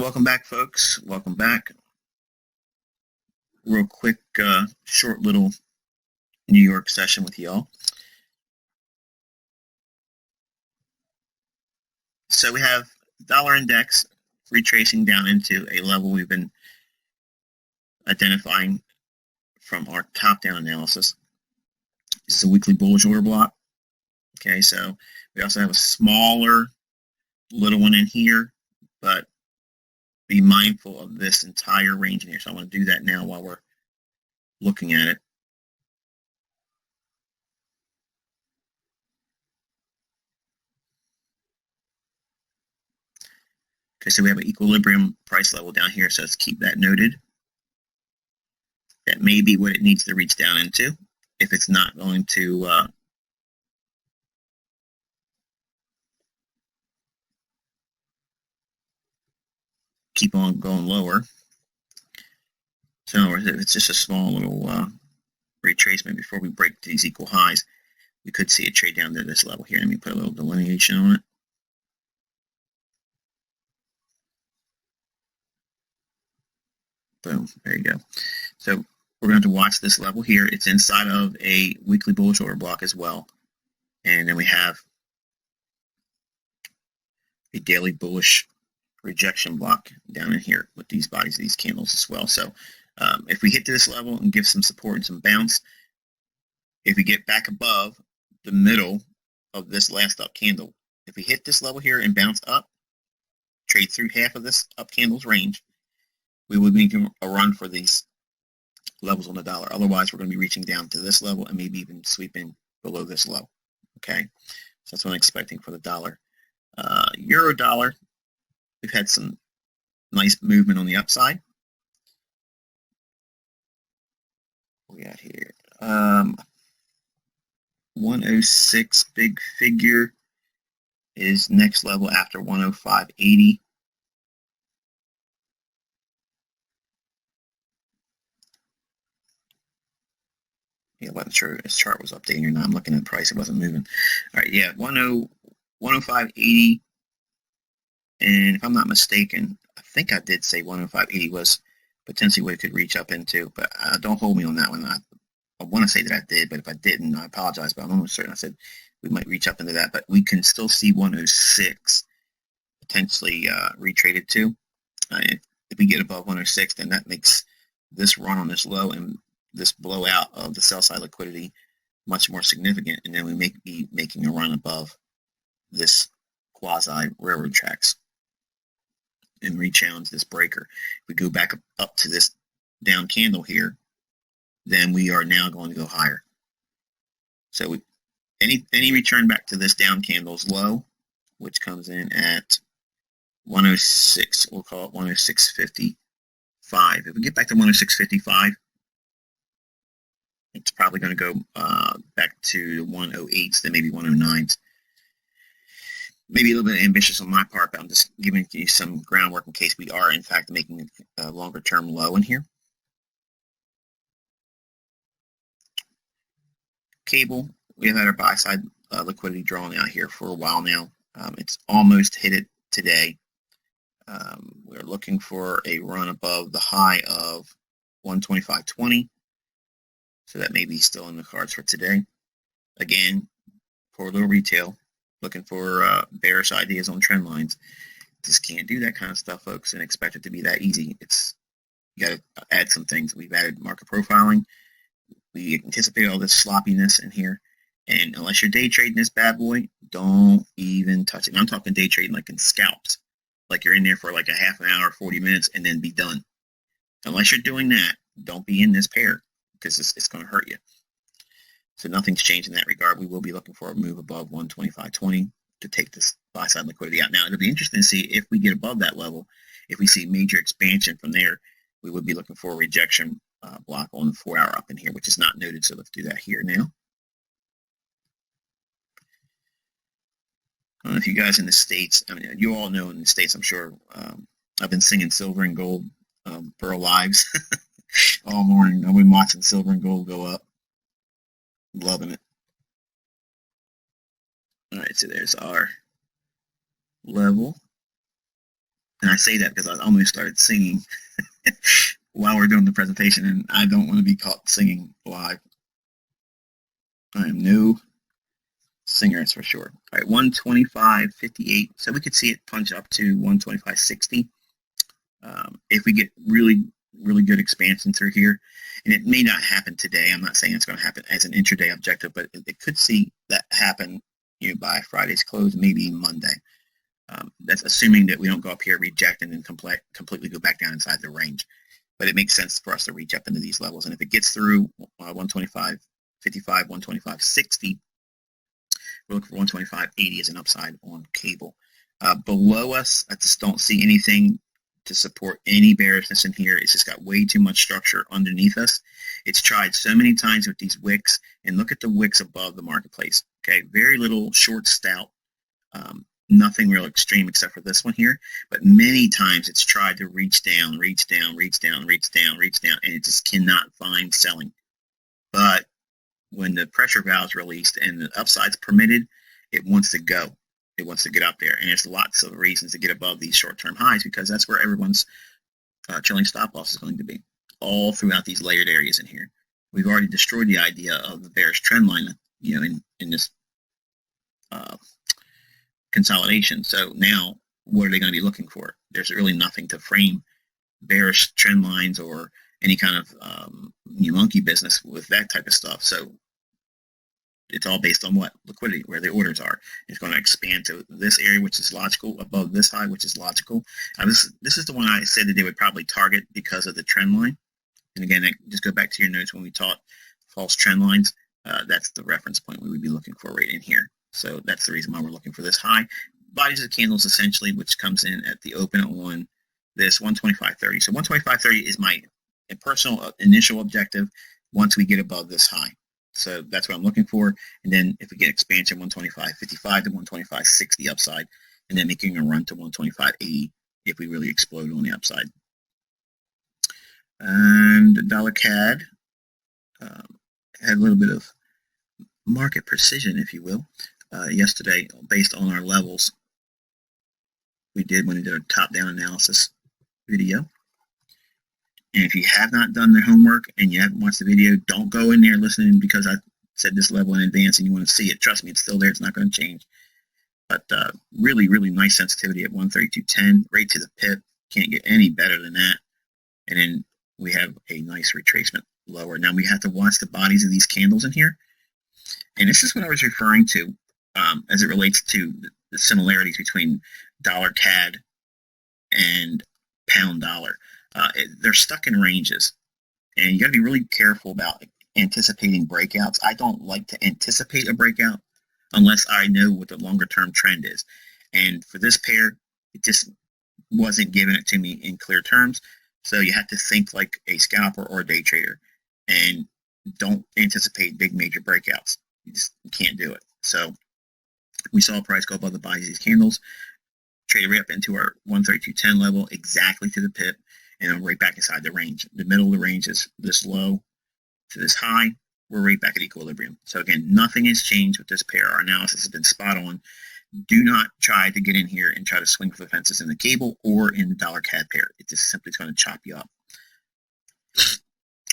Welcome back, folks. Welcome back. Real quick, short little New York session with y'all. So we have dollar index retracing down into a level we've been identifying from our top-down analysis. This is a weekly bullish order block. Okay, so we also have a smaller little one in here, but be mindful of this entire range in here. So I want to do that now while we're looking at it. Okay, so we have an equilibrium price level down here, so let's keep that noted. That may be what it needs to reach down into if it's not going to keep on going lower. So in other words, if it's just a small little retracement before we break these equal highs, we could see it trade down to this level here. Let me put a little delineation on it. Boom, there you go. So we're going to watch this level here. It's inside of a weekly bullish order block as well. And then we have a daily bullish rejection block down in here with these bodies, these candles as well. So if we hit to this level and give some support and some bounce, if we get back above the middle of this last up candle, if we hit this level here and bounce up, trade through half of this up candle's range, we would be making a run for these levels on the dollar. Otherwise, we're going to be reaching down to this level and maybe even sweeping below this low. Okay, so that's what I'm expecting for the dollar. Euro dollar, we've had some nice movement on the upside. What we got here? 106 big figure is next level after 105.80. Yeah, I wasn't sure this chart was updating or not. I'm looking at the price. It wasn't moving. All right, yeah, 105.80. And if I'm not mistaken, I think I did say 105.80 was potentially what it could reach up into, but don't hold me on that one. I want to say that I did, but if I didn't, I apologize, but I'm almost certain I said we might reach up into that, but we can still see 106 potentially retraded to. If we get above 106, then that makes this run on this low and this blowout of the sell side liquidity much more significant, and then we may be making a run above this quasi railroad tracks and re-challenge this breaker. If we go back up to this down candle here, then we are now going to go higher. So any return back to this down candle's low, which comes in at 106, we'll call it 106.55. If we get back to 106.55, it's probably going to go back to 108s, then maybe 109s. Maybe a little bit ambitious on my part, but I'm just giving you some groundwork in case we are, in fact, making a longer-term low in here. Cable, we have had our buy-side liquidity drawn out here for a while now. It's almost hit it today. We're looking for a run above the high of 125.20. So that may be still in the cards for today. Again, for little retail, looking for bearish ideas on trend lines. Just can't do that kind of stuff, folks, and expect it to be that easy. You got to add some things. We've added market profiling. We anticipate all this sloppiness in here. And unless you're day trading this bad boy, don't even touch it. And I'm talking day trading like in scalps. Like you're in there for like a half an hour, 40 minutes, and then be done. Unless you're doing that, don't be in this pair because it's going to hurt you. So nothing's changed in that regard. We will be looking for a move above 125.20 to take this buy-side liquidity out. Now, it'll be interesting to see if we get above that level. If we see major expansion from there, we would be looking for a rejection block on the 4-hour up in here, which is not noted. So let's do that here now. I don't know if you guys in the States, I mean, you all know in the States, I'm sure, I've been singing Silver and Gold, Burl Lives all morning. I've been watching Silver and Gold go up. Loving it. All right, so there's our level. And I say that because I almost started singing while we're doing the presentation, and I don't want to be caught singing live. I am no singer, that's for sure. All right, 125.58. So we could see it punch up to 125.60 if we get really good expansion through here. And it may not happen today. I'm not saying it's going to happen as an intraday objective, but it could see that happen, by Friday's close, maybe Monday. That's assuming that we don't go up here, reject, and then completely go back down inside the range. But it makes sense for us to reach up into these levels. And if it gets through 125.55, 125.60, we're looking for 125.80 as an upside on cable. Below us, I just don't see anything to support any bearishness in here. It's just got way too much structure underneath us. It's tried so many times with these wicks, and look at the wicks above the marketplace. Okay, very little, short, stout, nothing real extreme except for this one here. But many times it's tried to reach down, and it just cannot find selling. But when the pressure valve is released and the upside's permitted, it wants to go. It wants to get up there. And there's lots of reasons to get above these short-term highs because that's where everyone's trailing stop loss is going to be, all throughout these layered areas in here. We've already destroyed the idea of the bearish trend line, in this consolidation. So now, what are they going to be looking for? There's really nothing to frame bearish trend lines or any kind of monkey business with that type of stuff. So it's all based on what? Liquidity, where the orders are. It's going to expand to this area, which is logical, above this high, which is logical. This is the one I said that they would probably target because of the trend line. And again, just go back to your notes when we taught false trend lines. That's the reference point we would be looking for right in here. So that's the reason why we're looking for this high. Bodies of candles, essentially, which comes in at the open on this 125.30. So 125.30 is my personal initial objective once we get above this high. So that's what I'm looking for. And then if we get expansion, 125.55 to 125.60 upside, and then making a run to 125.80 if we really explode on the upside. And dollar CAD had a little bit of market precision, if you will, yesterday based on our levels we did when we did our top-down analysis video. And if you have not done the homework and you haven't watched the video, don't go in there listening because I said this level in advance and you want to see it. Trust me, it's still there. It's not going to change. But really nice sensitivity at 132.10, right to the pip. Can't get any better than that. And then we have a nice retracement lower. Now we have to watch the bodies of these candles in here. And this is what I was referring to as it relates to the similarities between dollar CAD and pound dollar. They're stuck in ranges, and you got to be really careful about anticipating breakouts. I don't like to anticipate a breakout unless I know what the longer term trend is. And for this pair, it just wasn't giving it to me in clear terms. So you have to think like a scalper or a day trader and don't anticipate big major breakouts. You can't do it. So we saw a price go above the bodies of these candles, trade right up into our 132.10 level, exactly to the pip, and I'm right back inside the range. The middle of the range is this low to this high. We're right back at equilibrium. So again, nothing has changed with this pair. Our analysis has been spot on. Do not try to get in here and try to swing for the fences in the cable or in the dollar CAD pair. It just simply is going to chop you up.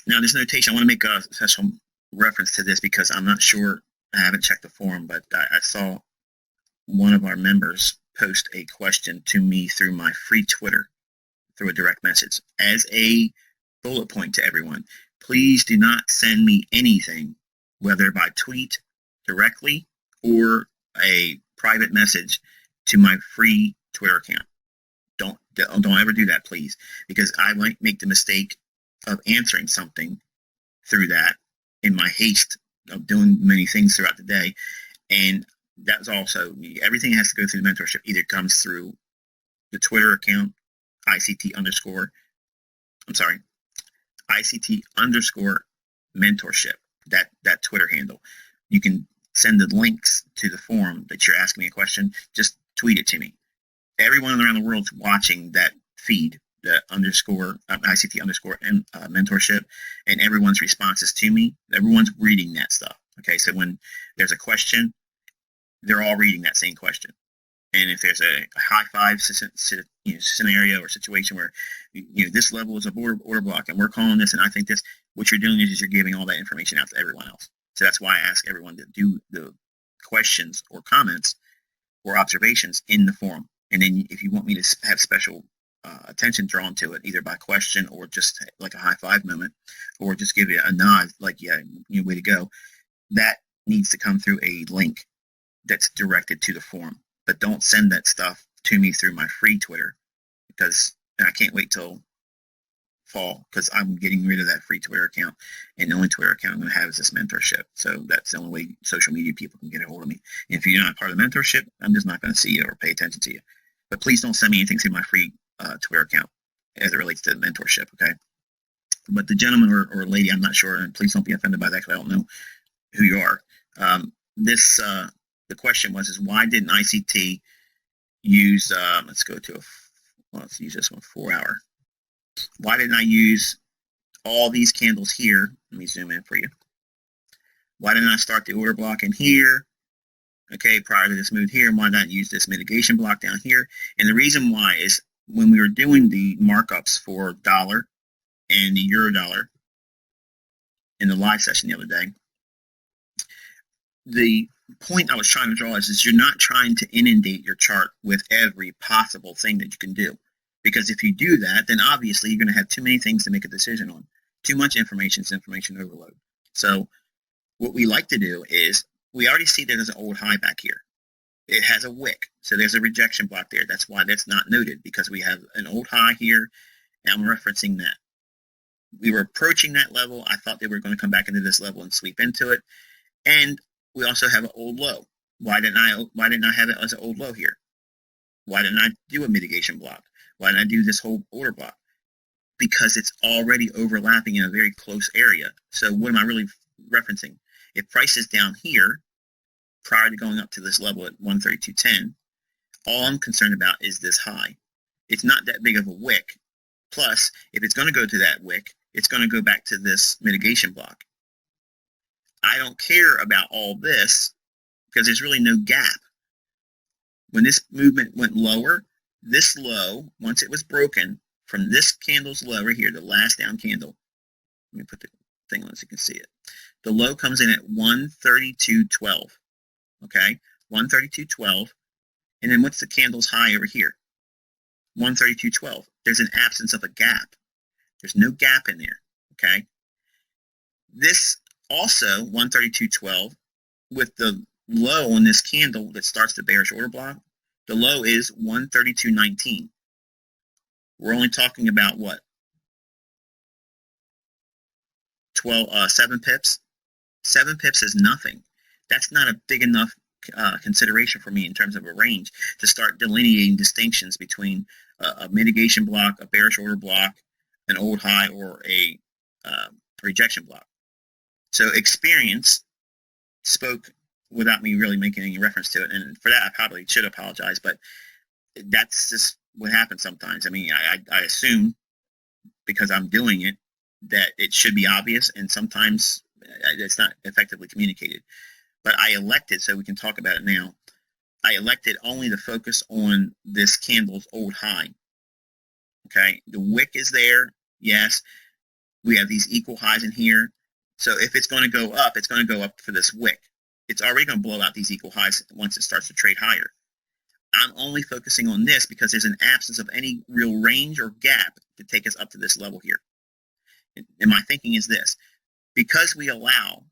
Now, this notation, I want to make a special reference to this because I'm not sure, I haven't checked the forum, but I saw one of our members post a question to me through my free Twitter, through a direct message. As a bullet point to everyone, please do not send me anything, whether by tweet directly or a private message to my free Twitter account. Don't ever do that, please, because I might make the mistake of answering something through that in my haste of doing many things throughout the day. And that's also, everything has to go through the mentorship. Either comes through the Twitter account, ICT underscore mentorship, that Twitter handle. You can send the links to the forum that you're asking me a question. Just tweet it to me. Everyone around the world's watching that feed, the ICT underscore mentorship, and everyone's responses to me. Everyone's reading that stuff. Okay, so when there's a question, they're all reading that same question. And if there's a high five scenario or situation where this level is a order block and we're calling this, and I think this, what you're doing is you're giving all that information out to everyone else. So that's why I ask everyone to do the questions or comments or observations in the forum. And then if you want me to have special attention drawn to it, either by question or just like a high five moment, or just give you a nod, like, yeah, way to go, that needs to come through a link that's directed to the forum. But don't send that stuff to me through my free Twitter, because I can't wait till fall, because I'm getting rid of that free Twitter account, and the only Twitter account I'm going to have is this mentorship. So that's the only way social media people can get a hold of me. And if you're not part of the mentorship, I'm just not going to see you or pay attention to you. But please don't send me anything through my free Twitter account as it relates to the mentorship, okay? But the gentleman or lady, I'm not sure, and please don't be offended by that because I don't know who you are. The question was, is why didn't ICT use, let's use this one, 4 hour. Why didn't I use all these candles here? Let me zoom in for you. Why didn't I start the order block in here? Okay, prior to this move here, why not use this mitigation block down here? And the reason why is when we were doing the markups for dollar and the euro dollar in the live session the other day, the point I was trying to draw is you're not trying to inundate your chart with every possible thing that you can do. Because if you do that, then obviously you're going to have too many things to make a decision on. Too much information is information overload. So what we like to do is, we already see that there's an old high back here. It has a wick, so there's a rejection block there. That's why that's not noted, because we have an old high here, and I'm referencing that. We were approaching that level. I thought they were going to come back into this level and sweep into it. And we also have an old low. Why didn't I have it as an old low here? Why didn't I do a mitigation block? Why didn't I do this whole order block? Because it's already overlapping in a very close area. So what am I really referencing? If price is down here, prior to going up to this level at 132.10, all I'm concerned about is this high. It's not that big of a wick. Plus, if it's going to go to that wick, it's going to go back to this mitigation block. I don't care about all this because there's really no gap. When this movement went lower, this low, once it was broken from this candle's low right here, the last down candle, let me put the thing on so you can see it. The low comes in at 132.12, okay? 132.12, and then what's the candle's high over here? 132.12. There's an absence of a gap. There's no gap in there, okay? This also, 132.12, with the low on this candle that starts the bearish order block, the low is 132.19. We're only talking about what? 7 pips? 7 pips is nothing. That's not a big enough consideration for me in terms of a range to start delineating distinctions between a mitigation block, a bearish order block, an old high, or a rejection block. So experience spoke without me really making any reference to it, and for that I probably should apologize, but that's just what happens sometimes. I mean, I assume because I'm doing it that it should be obvious, and sometimes it's not effectively communicated. But I elected, so we can talk about it now, I elected only to focus on this candle's old high. Okay, the wick is there, yes. We have these equal highs in here. So if it's going to go up, it's going to go up for this wick. It's already going to blow out these equal highs once it starts to trade higher. I'm only focusing on this because there's an absence of any real range or gap to take us up to this level here. And my thinking is this: because we allow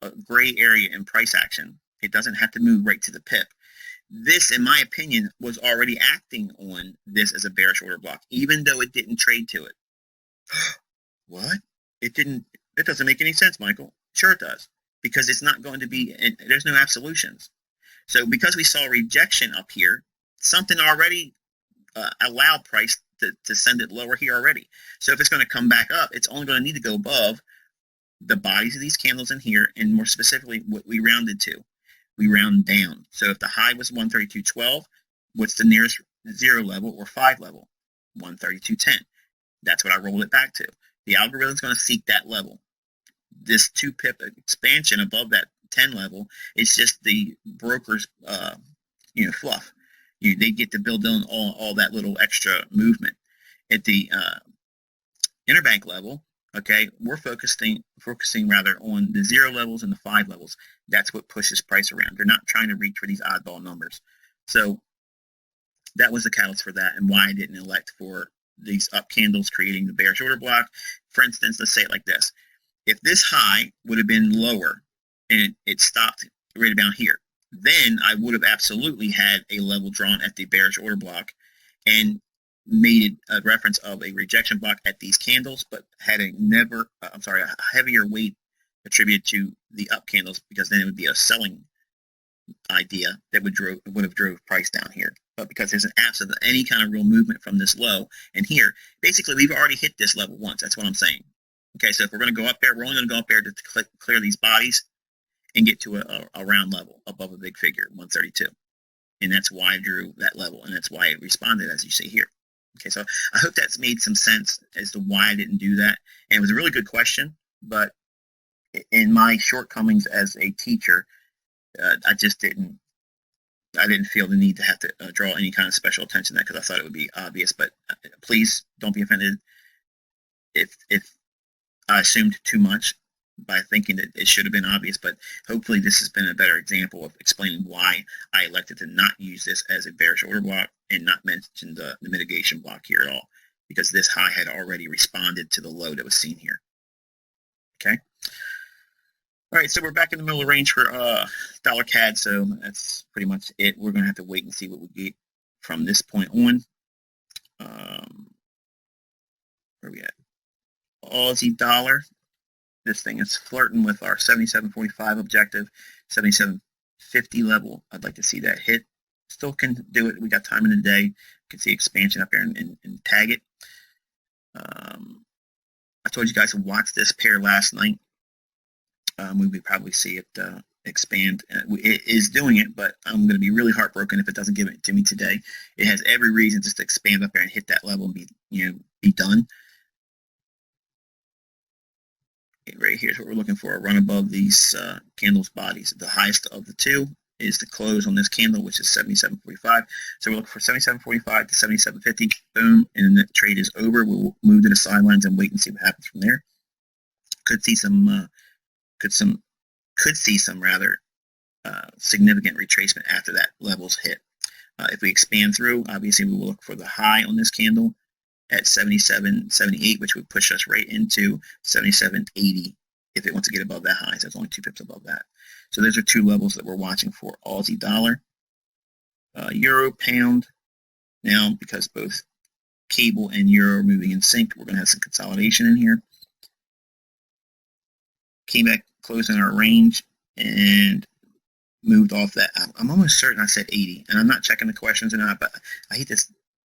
a gray area in price action, it doesn't have to move right to the pip. This, in my opinion, was already acting on this as a bearish order block, even though it didn't trade to it. What? It didn't. It doesn't make any sense, Michael. Sure it does, because it's not going to be. There's no absolutions. So because we saw rejection up here, something already allowed price to send it lower here already. So if it's going to come back up, it's only going to need to go above the bodies of these candles in here, and more specifically what we rounded to. We round down. So if the high was 132.12, what's the nearest 0 level or 5 level? 132.10. That's what I rolled it back to. The algorithm's going to seek that level. This 2 pip expansion above that 10 level is just the broker's fluff. they get to build on all that little extra movement. At the interbank level, okay, we're focusing rather on the 0 levels and the 5 levels. That's what pushes price around. They're not trying to reach for these oddball numbers. So that was the catalyst for that, and why I didn't elect for these up candles creating the bearish order block. For instance, let's say it like this. If this high would have been lower and it stopped right about here, then I would have absolutely had a level drawn at the bearish order block and made it a reference of a rejection block at these candles, but had a heavier weight attributed to the up candles, because then it would be a selling idea that would have drove price down here. But because there's an absence of any kind of real movement from this low and here, basically we've already hit this level once. That's what I'm saying. Okay, so if we're going to go up there, we're only going to go up there to clear these bodies and get to a round level above a big figure, 132. And that's why I drew that level, and that's why it responded as you see here. Okay, so I hope that's made some sense as to why I didn't do that. And it was a really good question, but in my shortcomings as a teacher, I didn't feel the need to have to draw any kind of special attention to that, because I thought it would be obvious. But please don't be offended if I assumed too much by thinking that it should have been obvious. But hopefully this has been a better example of explaining why I elected to not use this as a bearish order block and not mention the mitigation block here at all, because this high had already responded to the low that was seen here. Okay. All right, so we're back in the middle of the range for dollar CAD, so that's pretty much it. We're going to have to wait and see what we get from this point on. Where are we at? Aussie dollar. This thing is flirting with our 77.45 objective, 77.50 level. I'd like to see that hit. Still can do it. We got time in the day. You can see expansion up there and tag it. I told you guys to watch this pair last night. We would probably see it expand. It is doing it, but I'm going to be really heartbroken if it doesn't give it to me today. It has every reason just to expand up there and hit that level and be done. Right here's what we're looking for: a run above these candles bodies. The highest of the two is the close on this candle, which is 77.45. So we're looking for 77.45 to 77.50. Boom, and the trade is over. We'll move to the sidelines and wait and see what happens from there. Could see some significant retracement after that level's hit. If we expand through, obviously we will look for the high on this candle at 77.78, which would push us right into 77.80 if it wants to get above that high. So it's only 2 pips above that. So those are two levels that we're watching for Aussie dollar. Euro, pound. Now, because both cable and euro are moving in sync, we're going to have some consolidation in here. Came back close in our range and moved off that. I'm almost certain I said 80, and I'm not checking the questions or not, but I hate to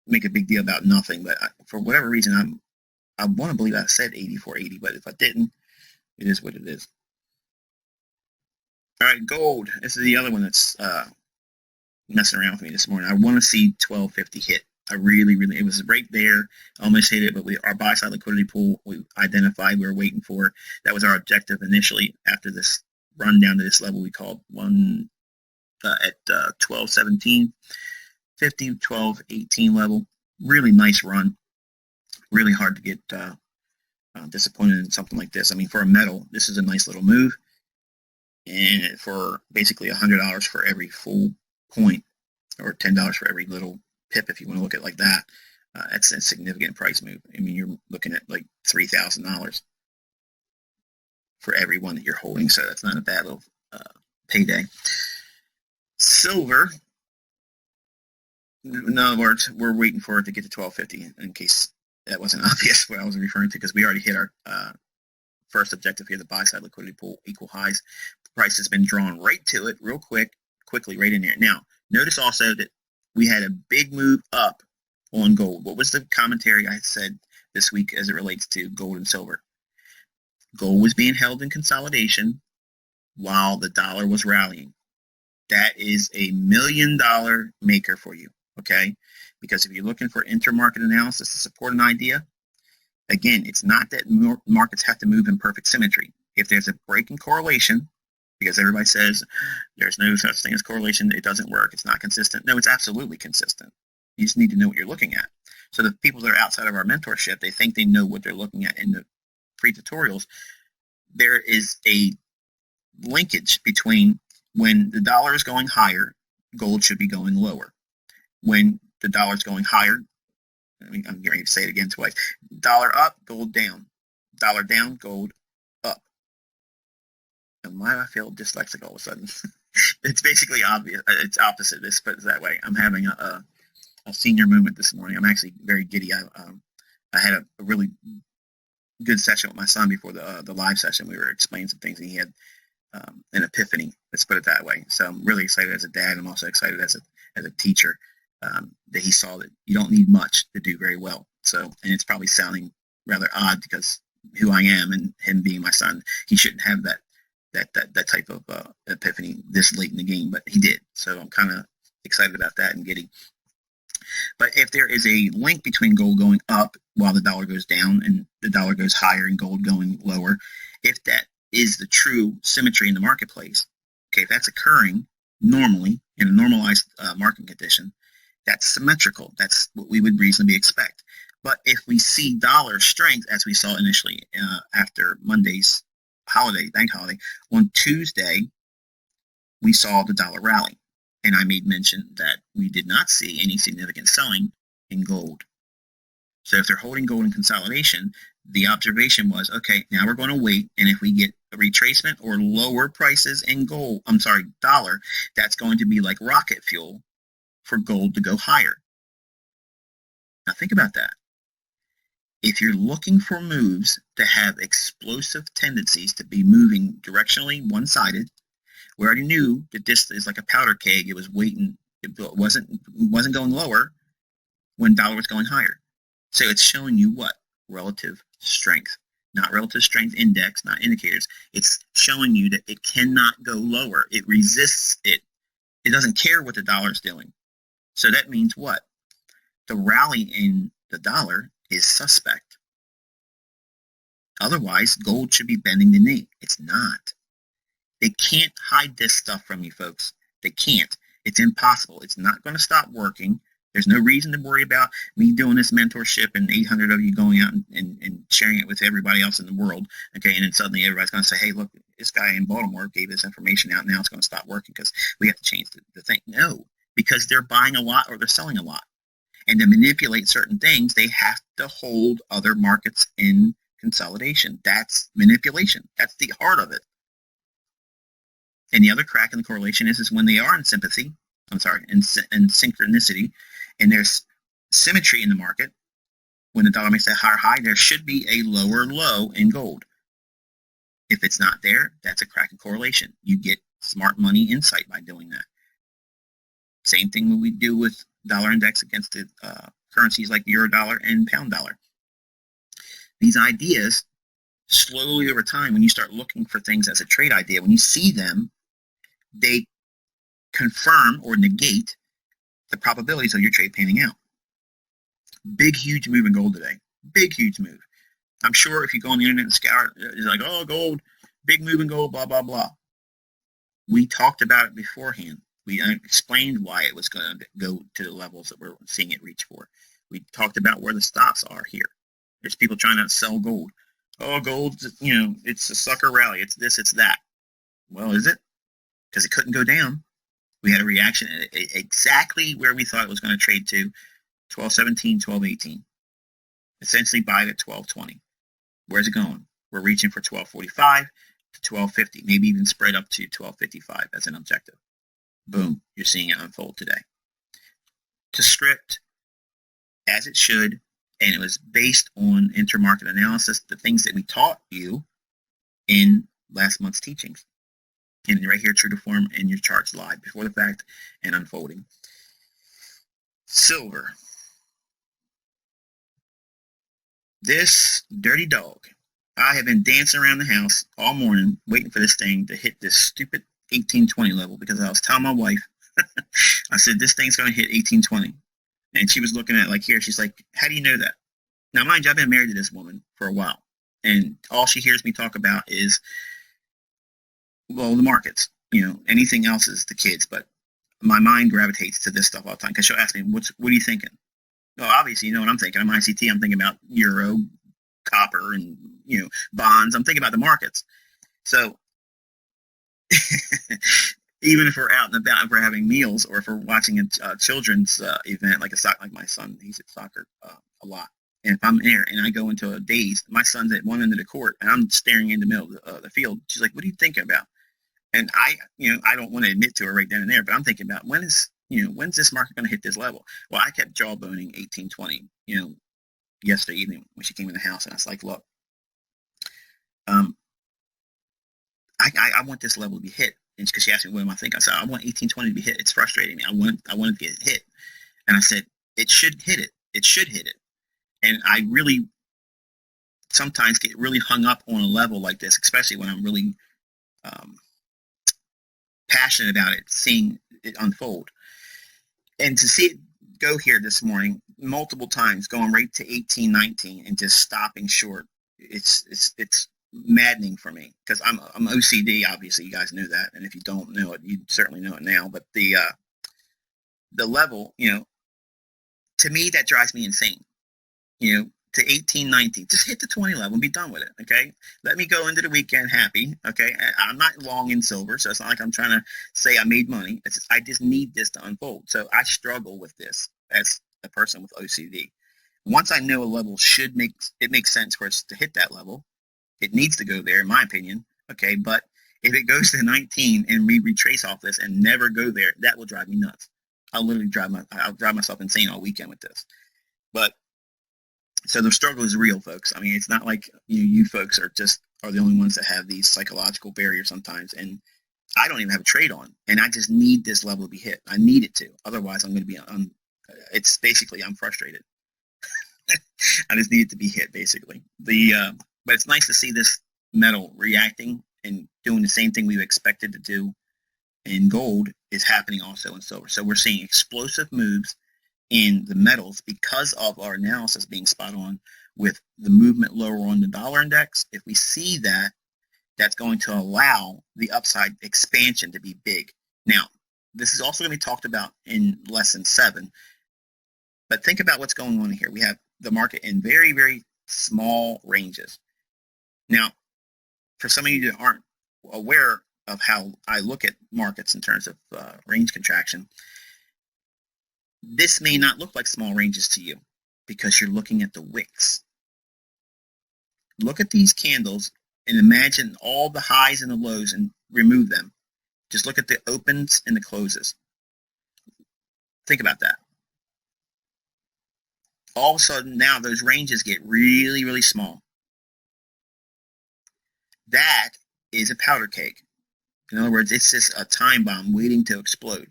make a big deal about nothing, but for whatever reason, I want to believe I said 84.80, but if I didn't, it is what it is. All right, gold. This is the other one that's messing around with me this morning. I want to see 12.50 hit. I really, it was right there. Almost hit it, but our buy side liquidity pool we identified, we were waiting for. That was our objective initially after this run down to this level we called one at 12.17. 50, 12, 18 level. Really nice run. Really hard to get disappointed in something like this. I mean, for a metal, this is a nice little move. And for basically $100 for every full point, or $10 for every little pip, if you want to look at it like that, that's a significant price move. I mean, you're looking at like $3,000 for every one that you're holding. So that's not a bad little payday. Silver. In other words, we're waiting for it to get to 12.50 in case that wasn't obvious what I was referring to, because we already hit our first objective here, the buy side liquidity pool, equal highs. The price has been drawn right to it real quickly right in there. Now, notice also that we had a big move up on gold. What was the commentary I said this week as it relates to gold and silver? Gold was being held in consolidation while the dollar was rallying. That is a $1 million maker for you. Okay, because if you're looking for intermarket analysis to support an idea, again, it's not that markets have to move in perfect symmetry. If there's a break in correlation because everybody says there's no such thing as correlation. It doesn't work. It's not consistent. No, it's absolutely consistent. You just need to know what you're looking at. So the people that are outside of our mentorship, they think they know what they're looking at in the pre-tutorials. There is a linkage between when the dollar is going higher, gold should be going lower. When the dollar is going higher, I'm getting ready to say it again twice. Dollar up, gold down. Dollar down, gold up. And why do I feel dyslexic all of a sudden? It's basically obvious. It's opposite. It's put that way. I'm having a senior moment this morning. I'm actually very giddy. I had a really good session with my son before the live session. We were explaining some things, and he had an epiphany. Let's put it that way. So I'm really excited as a dad. I'm also excited as a teacher that he saw that you don't need much to do very well. So, and it's probably sounding rather odd because who I am and him being my son, he shouldn't have that type of epiphany this late in the game, but he did. So I'm kind of excited about that and giddy. But if there is a link between gold going up while the dollar goes down and the dollar goes higher and gold going lower, if that is the true symmetry in the marketplace, okay, if that's occurring normally in a normalized market condition, that's symmetrical. That's what we would reasonably expect. But if we see dollar strength, as we saw initially after Monday's bank holiday, on Tuesday, we saw the dollar rally. And I made mention that we did not see any significant selling in gold. So if they're holding gold in consolidation, the observation was, okay, now we're going to wait. And if we get a retracement or lower prices in dollar, that's going to be like rocket fuel for gold to go higher. Now think about that. If you're looking for moves to have explosive tendencies to be moving directionally one-sided, we already knew that this is like a powder keg. It was waiting. It wasn't going lower when dollar was going higher. So it's showing you what? Relative strength. Not relative strength index, not indicators. It's showing you that it cannot go lower. It resists it. It doesn't care what the dollar is doing. So that means what? The rally in the dollar is suspect. Otherwise, gold should be bending the knee. It's not. They can't hide this stuff from you, folks. They can't. It's impossible. It's not going to stop working. There's no reason to worry about me doing this mentorship and 800 of you going out and sharing it with everybody else in the world. Okay, and then suddenly everybody's going to say, hey, look, this guy in Baltimore gave this information out. Now it's going to stop working because we have to change the thing. No, because they're buying a lot or they're selling a lot. And to manipulate certain things, they have to hold other markets in consolidation. That's manipulation. That's the heart of it. And the other crack in the correlation is when they are in in synchronicity, and there's symmetry in the market. When the dollar makes that higher high, there should be a lower low in gold. If it's not there, that's a crack in correlation. You get smart money insight by doing that. Same thing when we do with dollar index against the currencies like euro dollar and pound dollar. These ideas, slowly over time, when you start looking for things as a trade idea, when you see them, they confirm or negate the probabilities of your trade panning out. Big, huge move in gold today. Big, huge move. I'm sure if you go on the internet and scour, it's like, oh, gold, big move in gold, blah, blah, blah. We talked about it beforehand. We explained why it was going to go to the levels that we're seeing it reach for. We talked about where the stops are here. There's people trying to sell gold. Oh, gold, it's a sucker rally. It's this, it's that. Well, is it? Because it couldn't go down. We had a reaction exactly where we thought it was going to trade to, 1217, 1218. Essentially buy it at 1220. Where's it going? We're reaching for 1245 to 1250, maybe even spread up to 1255 as an objective. Boom, you're seeing it unfold today. To script, as it should, and it was based on intermarket analysis, the things that we taught you in last month's teachings. And right here, true to form, and your charts live before the fact and unfolding. Silver. This dirty dog. I have been dancing around the house all morning waiting for this thing to hit this stupid 1820 level because I was telling my wife, I said, this thing's going to hit 1820. And she was looking at it like here. She's like, how do you know that? Now, mind you, I've been married to this woman for a while. And all she hears me talk about is, well, the markets, anything else is the kids, but my mind gravitates to this stuff all the time because she'll ask me, what are you thinking? Well, obviously, you know what I'm thinking. I'm ICT. I'm thinking about euro, copper, and bonds. I'm thinking about the markets. So even if we're out and about, if we're having meals, or if we're watching a children's event like my son, he's at soccer a lot. And if I'm there and I go into a daze, my son's at one end of the court and I'm staring in the middle of the field. She's like, "What are you thinking about?" And I don't want to admit to her right then and there, but I'm thinking about when's this market going to hit this level? Well, I kept jawboning 1820, yesterday evening when she came in the house, and I was like, "Look, I want this level to be hit." And because she asked me, "What am I thinking?" I said, "I want 1820 to be hit. It's frustrating me. I want it to get hit." And I said, "It should hit it. It should hit it." And I really sometimes get really hung up on a level like this, especially when I'm really passionate about it, seeing it unfold. And to see it go here this morning multiple times, going right to 1819 and just stopping short, it's maddening for me because I'm OCD. Obviously, you guys knew that, and if you don't know it, you certainly know it now. But the level, to me, that drives me insane. To 1819, just hit the 20 level and be done with it. Okay, let me go into the weekend happy. Okay, I'm not long in silver, so it's not like I'm trying to say I made money. I just need this to unfold. So I struggle with this as a person with OCD. Once I know a level makes sense for us to hit that level. It needs to go there, in my opinion. Okay, but if it goes to 19 and we retrace off this and never go there, that will drive me nuts. I'll drive myself insane all weekend with this. But so the struggle is real, folks. I mean, it's not like you folks are the only ones that have these psychological barriers sometimes. And I don't even have a trade on, and I just need this level to be hit. I need it to. Otherwise, I'm going to be it's basically I'm frustrated. I just need it to be hit, basically. But it's nice to see this metal reacting and doing the same thing we expected to do in gold is happening also in silver. So we're seeing explosive moves in the metals because of our analysis being spot on with the movement lower on the dollar index. If we see that, that's going to allow the upside expansion to be big. Now, this is also going to be talked about in lesson 7, but think about what's going on here. We have the market in very, very small ranges. Now, for some of you that aren't aware of how I look at markets in terms of range contraction, this may not look like small ranges to you because you're looking at the wicks. Look at these candles and imagine all the highs and the lows and remove them. Just look at the opens and the closes. Think about that. All of a sudden now those ranges get really, really small. That is a powder keg. In other words, it's just a time bomb waiting to explode.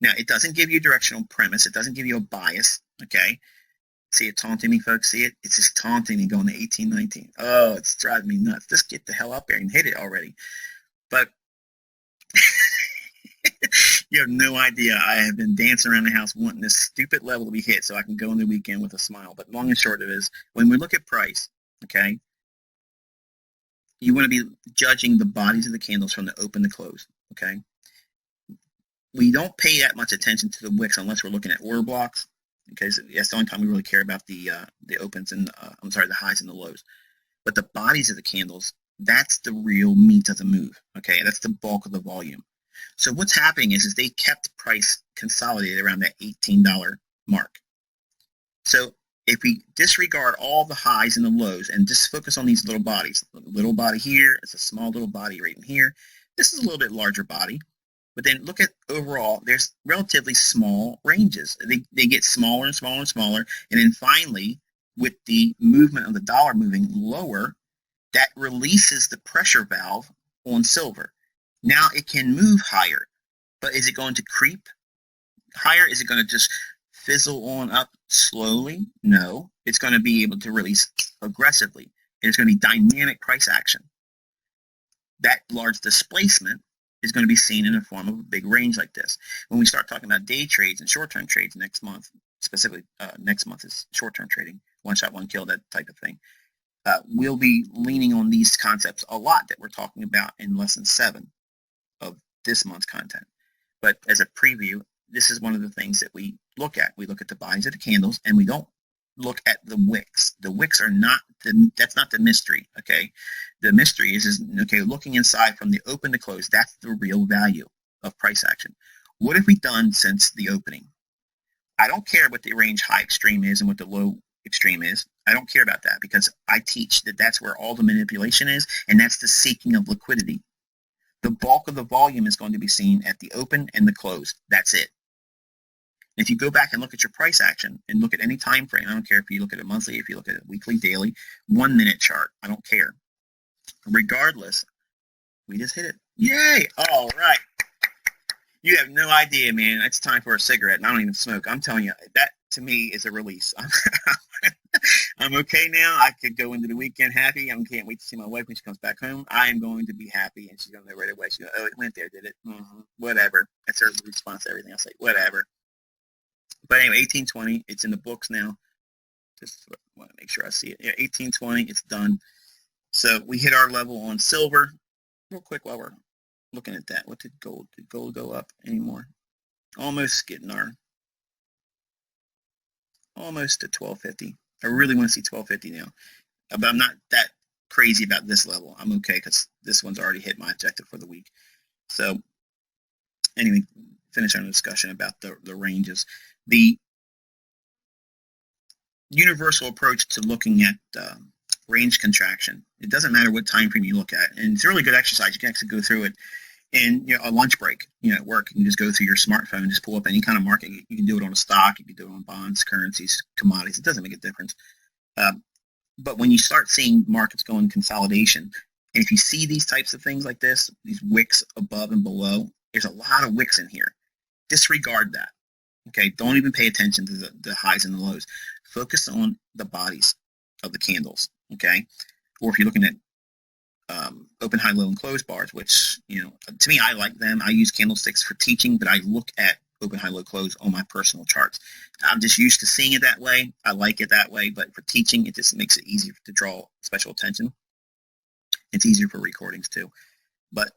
Now, it doesn't give you a directional premise. It doesn't give you a bias, okay? See it taunting me, folks? See it? It's just taunting me going to 1819. Oh, it's driving me nuts. Just get the hell up there and hit it already. But you have no idea. I have been dancing around the house wanting this stupid level to be hit so I can go in the weekend with a smile. But long and short of it is, when we look at price, okay, you want to be judging the bodies of the candles from the open to close, okay? We don't pay that much attention to the wicks unless we're looking at order blocks, because that's the only time we really care about the opens and the highs and the lows. But the bodies of the candles, that's the real meat of the move. Okay, that's the bulk of the volume. So what's happening is they kept price consolidated around that $18 mark. So if we disregard all the highs and the lows and just focus on these little bodies, a little body here, it's a small little body right in here. This is a little bit larger body. But then look at overall, there's relatively small ranges. They get smaller and smaller and smaller. And then finally, with the movement of the dollar moving lower, that releases the pressure valve on silver. Now it can move higher, but is it going to creep higher? Is it going to just fizzle on up slowly? No, it's going to be able to release aggressively. There's going to be dynamic price action. That large displacement is going to be seen in the form of a big range like this. When we start talking about day trades and short-term trades next month, specifically next month is short-term trading, one shot, one kill, that type of thing. we'll be leaning on these concepts a lot that we're talking about in lesson 7 of this month's content. But as a preview, this is one of the things that we look at. We look at the bodies of the candles, and we don't look at the wicks. The wicks are not that's not the mystery. Okay, the mystery is okay, looking inside from the open to close. That's the real value of price action. What have we done since the opening? I don't care what the range high extreme is and what the low extreme is. I don't care about that, because I teach that that's where all the manipulation is, and that's the seeking of liquidity. The bulk of the volume is going to be seen at the open and the close. That's it. If you go back and look at your price action and look at any time frame, I don't care if you look at it monthly, if you look at it weekly, daily, 1 minute chart, I don't care. Regardless, we just hit it. Yay! All right. You have no idea, man. It's time for a cigarette, and I don't even smoke. I'm telling you, that to me is a release. I'm okay now. I could go into the weekend happy. I can't wait to see my wife when she comes back home. I am going to be happy, and she's going to know right away. She's going, oh, it went there, did it? Mm-hmm. Whatever. That's her response to everything. I'll say, whatever. But anyway, 1820, it's in the books now. Just want to make sure I see it. Yeah, 1820, it's done. So we hit our level on silver. Real quick while we're looking at that. What did gold go up anymore? Almost getting almost to 1250. I really want to see 1250 now. But I'm not that crazy about this level. I'm okay because this one's already hit my objective for the week. So anyway, finish our discussion about the ranges. The universal approach to looking at range contraction. It doesn't matter what time frame you look at, and it's a really good exercise. You can actually go through it in a lunch break. At work, you can just go through your smartphone and just pull up any kind of market. You can do it on a stock. You can do it on bonds, currencies, commodities. It doesn't make a difference. But when you start seeing markets go in consolidation, and if you see these types of things like this, these wicks above and below, there's a lot of wicks in here. Disregard that. Okay, don't even pay attention to the highs and the lows. Focus on the bodies of the candles. Okay, or if you're looking at open, high, low, and close bars, which to me, I like them. I use candlesticks for teaching, but I look at open, high, low, close on my personal charts. I'm just used to seeing it that way. I like it that way, but for teaching, it just makes it easier to draw special attention. It's easier for recordings too. But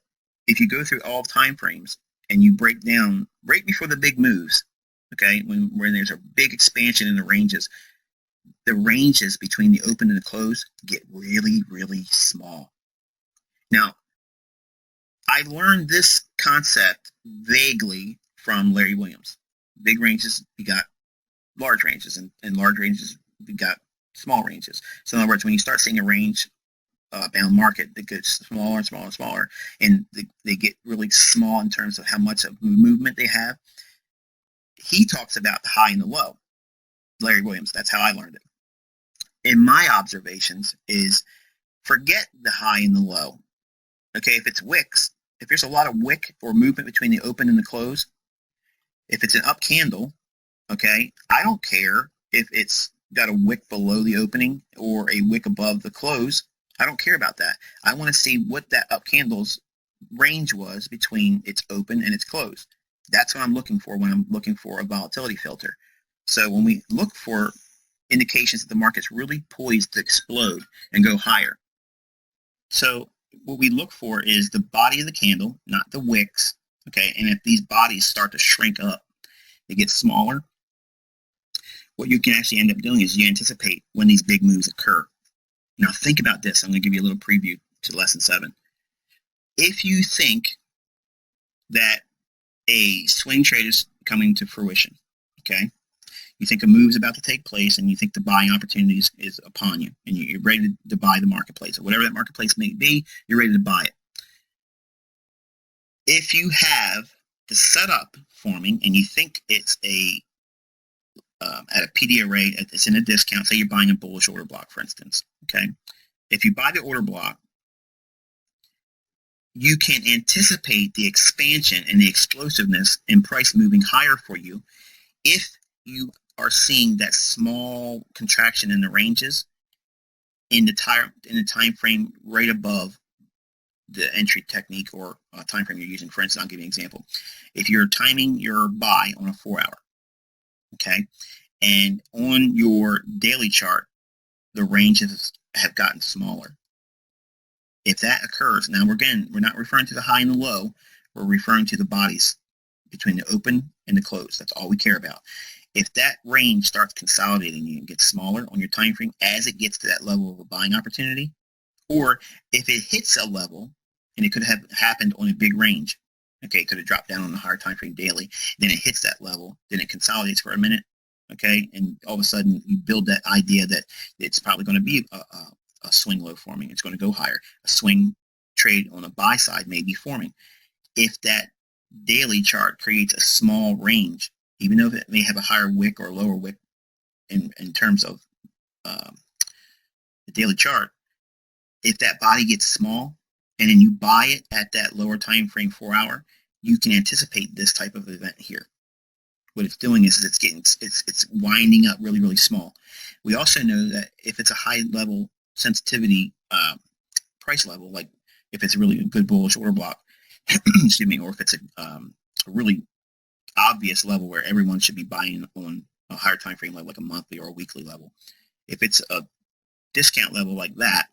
if you go through all time frames and you break down right before the big moves, okay, when there's a big expansion in the ranges between the open and the close get really, really small. Now, I learned this concept vaguely from Larry Williams. Big ranges, you got large ranges, and large ranges, you got small ranges. So in other words, when you start seeing a range bound market that gets smaller and smaller and smaller, and they get really small in terms of how much of movement they have, he talks about the high and the low. Larry Williams, that's how I learned it. In my observations is forget the high and the low. Okay, if it's wicks, if there's a lot of wick or movement between the open and the close, if it's an up candle, okay, I don't care if it's got a wick below the opening or a wick above the close. I don't care about that. I want to see what that up candle's range was between its open and its close. That's what I'm looking for when I'm looking for a volatility filter. So when we look for indications that the market's really poised to explode and go higher. So what we look for is the body of the candle, not the wicks. Okay, and if these bodies start to shrink up, they get smaller, what you can actually end up doing is you anticipate when these big moves occur. Now think about this. I'm going to give you a little preview to lesson 7. If you think that a swing trade is coming to fruition, okay, you think a move is about to take place, and you think the buying opportunity is upon you, and you're ready to buy the marketplace, or whatever that marketplace may be, you're ready to buy it. If you have the setup forming, and you think it's at a PD array, it's in a discount, say you're buying a bullish order block, for instance, okay? If you buy the order block, you can anticipate the expansion and the explosiveness in price moving higher for you if you are seeing that small contraction in the ranges in the time frame right above the entry technique or time frame you're using. For instance, I'll give you an example. If you're timing your buy on a 4-hour, okay, and on your daily chart, the range have gotten smaller. If that occurs, now we're not referring to the high and the low, we're referring to the bodies between the open and the close. That's all we care about. If that range starts consolidating and gets smaller on your time frame as it gets to that level of a buying opportunity, or if it hits a level, and it could have happened on a big range, okay, it could have dropped down on a higher time frame daily, then it hits that level, then it consolidates for a minute, okay, and all of a sudden you build that idea that it's probably going to be a swing low forming. It's going to go higher. A swing trade on a buy side may be forming. If that daily chart creates a small range, even though it may have a higher wick or lower wick in terms of the daily chart, if that body gets small and then you buy it at that lower time frame 4 hour, you can anticipate this type of event here. What it's doing is it's winding up really, really small. We also know that if it's a high level sensitivity price level, like if it's a really good bullish order block, excuse me, or if it's a really obvious level where everyone should be buying on a higher time frame level, like a monthly or a weekly level. If it's a discount level like that,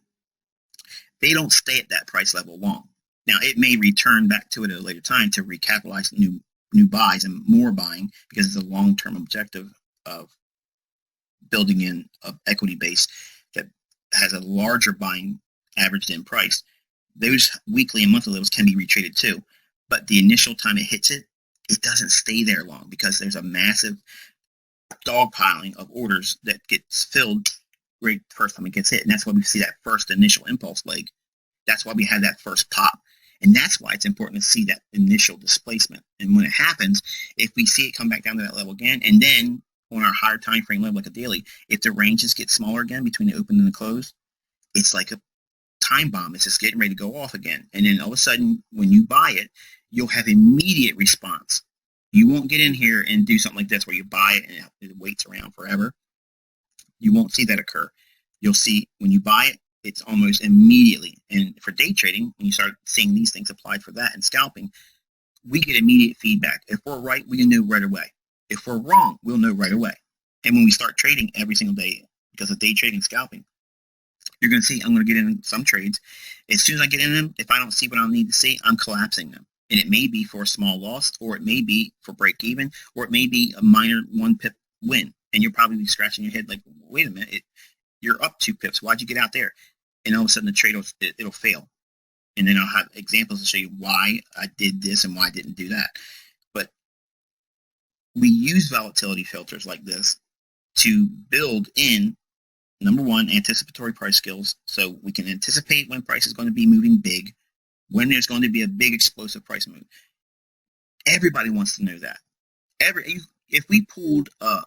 they don't stay at that price level long. Now, it may return back to it at a later time to recapitalize new buys and more buying, because it's a long-term objective of building in an equity base that has a larger buying averaged in price. Those weekly and monthly levels can be retraded too, but the initial time it hits it, it doesn't stay there long because there's a massive dogpiling of orders that gets filled right the first time it gets hit. And that's why we see that first initial impulse leg. That's why we have that first pop. And that's why it's important to see that initial displacement. And when it happens, if we see it come back down to that level again, and then on our higher time frame level, like a daily, if the ranges get smaller again between the open and the close, it's like a time bomb. It's just getting ready to go off again. And then all of a sudden, when you buy it, you'll have immediate response. You won't get in here and do something like this where you buy it and it waits around forever. You won't see that occur. You'll see when you buy it, it's almost immediately. And for day trading, when you start seeing these things applied for that and scalping, we get immediate feedback. If we're right, we know right away. If we're wrong, we'll know right away. And when we start trading every single day, because of day trading and scalping, you're going to see I'm going to get in some trades. As soon as I get in them, if I don't see what I need to see, I'm collapsing them. And it may be for a small loss, or it may be for break even, or it may be a minor 1 pip win. And you'll probably be scratching your head like, wait a minute, you're up 2 pips. Why'd you get out there? And all of a sudden the trade it'll fail. And then I'll have examples to show you why I did this and why I didn't do that. But we use volatility filters like this to build in, number one, anticipatory price skills. So we can anticipate when price is going to be moving big, when there's going to be a big explosive price move. Everybody wants to know that. If we pulled a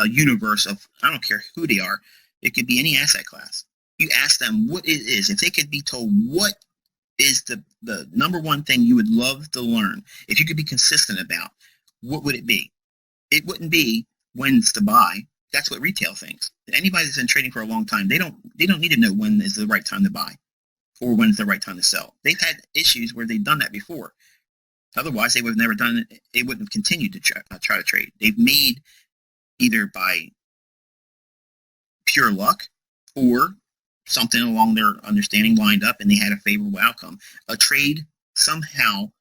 universe of, I don't care who they are, it could be any asset class. You ask them what it is. If they could be told what is the number one thing you would love to learn, if you could be consistent about, what would it be? It wouldn't be when's to buy. That's what retail thinks. Anybody that's been trading for a long time, they don't need to know when is the right time to buy or when's the right time to sell. They've had issues where they've done that before. Otherwise, they would have never done it. They wouldn't have continued to try to trade. They've made, either by pure luck or something along their understanding lined up and they had a favorable outcome. A trade somehow,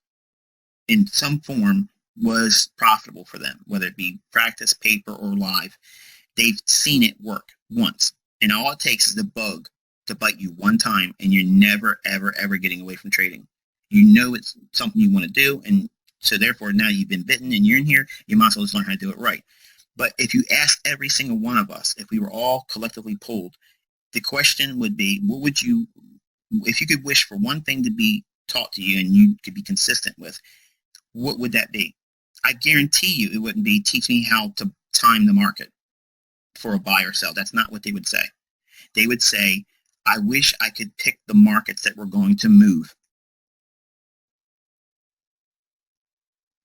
in some form, was profitable for them, whether it be practice, paper, or live. They've seen it work once. And all it takes is the bug to bite you one time, and you're never, ever, ever getting away from trading. You know it's something you want to do, and so therefore now you've been bitten and you're in here, you might as well just learn how to do it right. But if you ask every single one of us, if we were all collectively pulled, the question would be, what would you, if you could wish for one thing to be taught to you and you could be consistent with, what would that be? I guarantee you it wouldn't be teach me how to time the market for a buy or sell. That's not what they would say. They would say, I wish I could pick the markets that were going to move.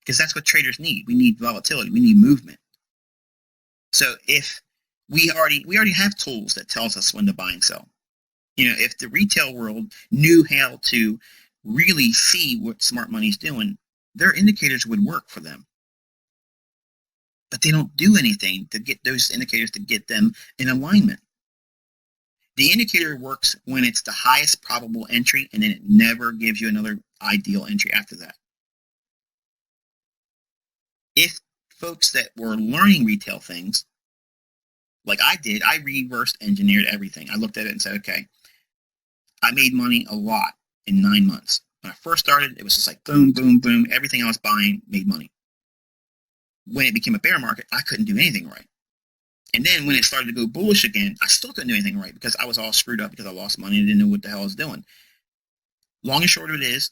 Because that's what traders need. We need volatility. We need movement. So if we already have tools that tells us when to buy and sell. You know, if the retail world knew how to really see what smart money's doing, their indicators would work for them. But they don't do anything to get those indicators to get them in alignment. The indicator works when it's the highest probable entry, and then it never gives you another ideal entry after that. If folks that were learning retail things, like I did, I reverse engineered everything. I looked at it and said, okay, I made money a lot in 9 months. When I first started, it was just like boom, boom, boom. Everything I was buying made money. When it became a bear market, I couldn't do anything right. And then when it started to go bullish again, I still couldn't do anything right because I was all screwed up because I lost money and didn't know what the hell I was doing. Long and short of it is,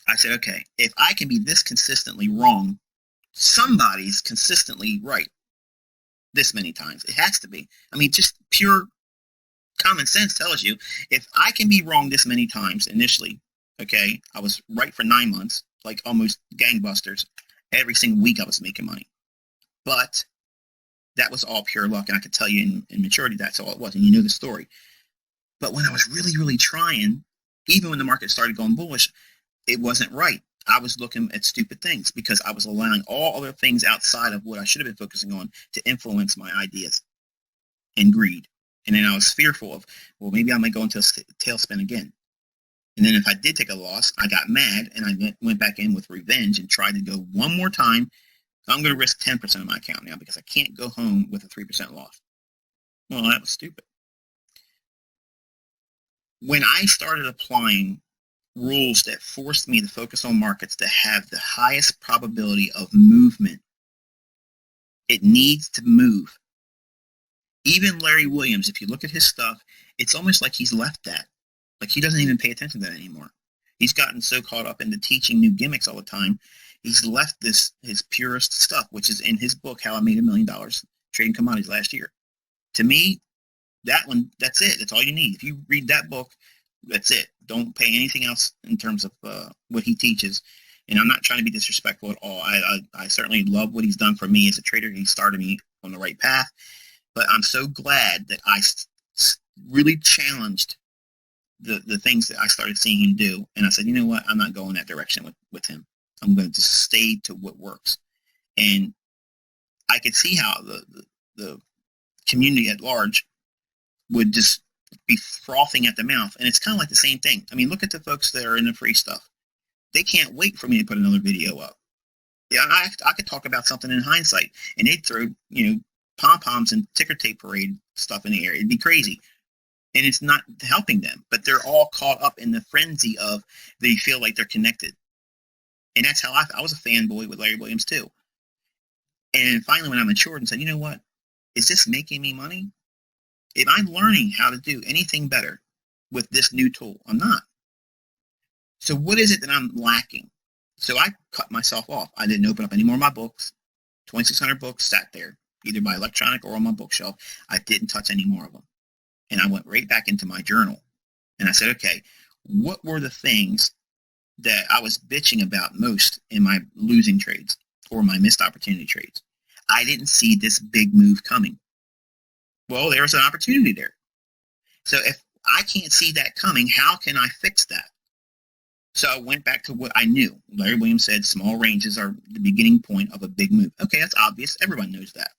I said, okay, if I can be this consistently wrong, somebody's consistently right this many times. It has to be. I mean, just pure common sense tells you, if I can be wrong this many times initially, okay, I was right for 9 months, like almost gangbusters. Every single week I was making money. But that was all pure luck, and I could tell you in maturity that's all it was, and you know the story. But when I was really, really trying, even when the market started going bullish, it wasn't right. I was looking at stupid things because I was allowing all other things outside of what I should have been focusing on to influence my ideas and greed. And then I was fearful of, well, maybe I might go into a tailspin again. And then if I did take a loss, I got mad and I went back in with revenge and tried to go one more time. I'm going to risk 10% of my account now because I can't go home with a 3% loss. Well, that was stupid. When I started applying rules that forced me to focus on markets that have the highest probability of movement, it needs to move. Even Larry Williams, if you look at his stuff, it's almost like he's left that. Like he doesn't even pay attention to that anymore. He's gotten so caught up into teaching new gimmicks all the time. He's left his purest stuff, which is in his book, How I Made $1 Million Trading Commodities Last Year. To me, that one, that's it. That's all you need. If you read that book, that's it. Don't pay anything else in terms of what he teaches. And I'm not trying to be disrespectful at all. I certainly love what he's done for me as a trader. He started me on the right path. But I'm so glad that I really challenged the things that I started seeing him do. And I said, you know what? I'm not going that direction with him. I'm going to just stay to what works. And I could see how the community at large would just be frothing at the mouth. And it's kind of like the same thing. I mean, look at the folks that are in the free stuff. They can't wait for me to put another video up. Yeah, I could talk about something in hindsight, and they'd throw, pom-poms and ticker tape parade stuff in the air. It'd be crazy. And it's not helping them, but they're all caught up in the frenzy of they feel like they're connected. And that's how I was a fanboy with Larry Williams too. And finally, when I matured and said, you know what, is this making me money? Am I learning how to do anything better with this new tool? I'm not. So what is it that I'm lacking? So I cut myself off. I didn't open up any more of my books. 2,600 books sat there, either by electronic or on my bookshelf. I didn't touch any more of them. And I went right back into my journal. And I said, okay, what were the things that I was bitching about most in my losing trades or my missed opportunity trades? I didn't see this big move coming. Well, there's an opportunity there. So if I can't see that coming, how can I fix that? So I went back to what I knew. Larry Williams said small ranges are the beginning point of a big move. Okay, that's obvious. Everyone knows that.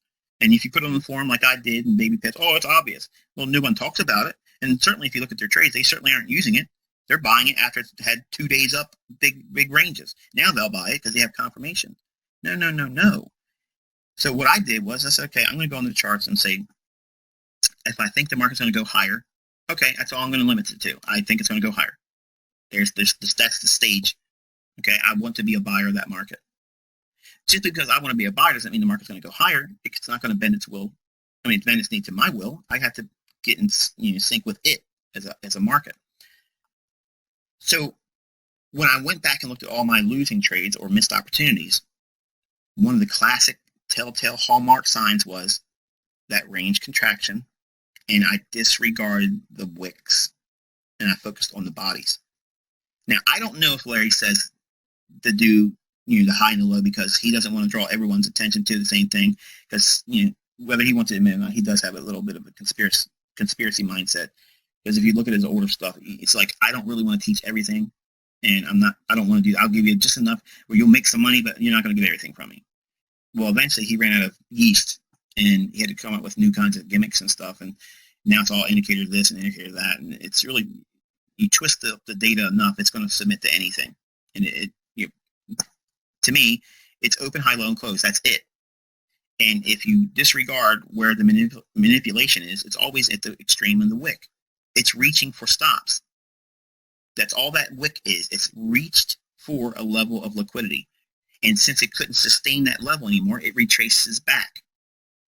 And if you put it on the forum like I did in Baby Pits, oh, it's obvious. Well, no one talks about it. And certainly if you look at their trades, they certainly aren't using it. They're buying it after it's had 2 days up, big ranges. Now they'll buy it because they have confirmation. No. So what I did was I said, okay, I'm going to go on the charts and say, if I think the market's going to go higher, okay, that's all I'm going to limit it to. I think it's going to go higher. That's the stage. Okay, I want to be a buyer of that market. Just because I want to be a buyer doesn't mean the market's going to go higher. It's not going to bend its will. I mean, bend its knee to my will. I have to get in sync with it as a market. So when I went back and looked at all my losing trades or missed opportunities, one of the classic telltale hallmark signs was that range contraction, and I disregarded the wicks and I focused on the bodies. Now, I don't know if Larry says to do the high and the low because he doesn't want to draw everyone's attention to the same thing, because whether he wants to admit it or not, he does have a little bit of a conspiracy mindset. Because if you look at his older stuff, it's like, I don't really want to teach everything, and I don't want to do that. I'll give you just enough where you'll make some money, but you're not going to get everything from me. Well, eventually he ran out of yeast, and he had to come up with new kinds of gimmicks and stuff, and Now it's all indicator of this and indicator of that, and it's really, you twist the data enough, it's going to submit to anything. And to me, it's open, high, low, and close. That's it. And if you disregard where the manipulation is, it's always at the extreme of the wick. It's reaching for stops. That's all that wick is. It's reached for a level of liquidity. And since it couldn't sustain that level anymore, it retraces back.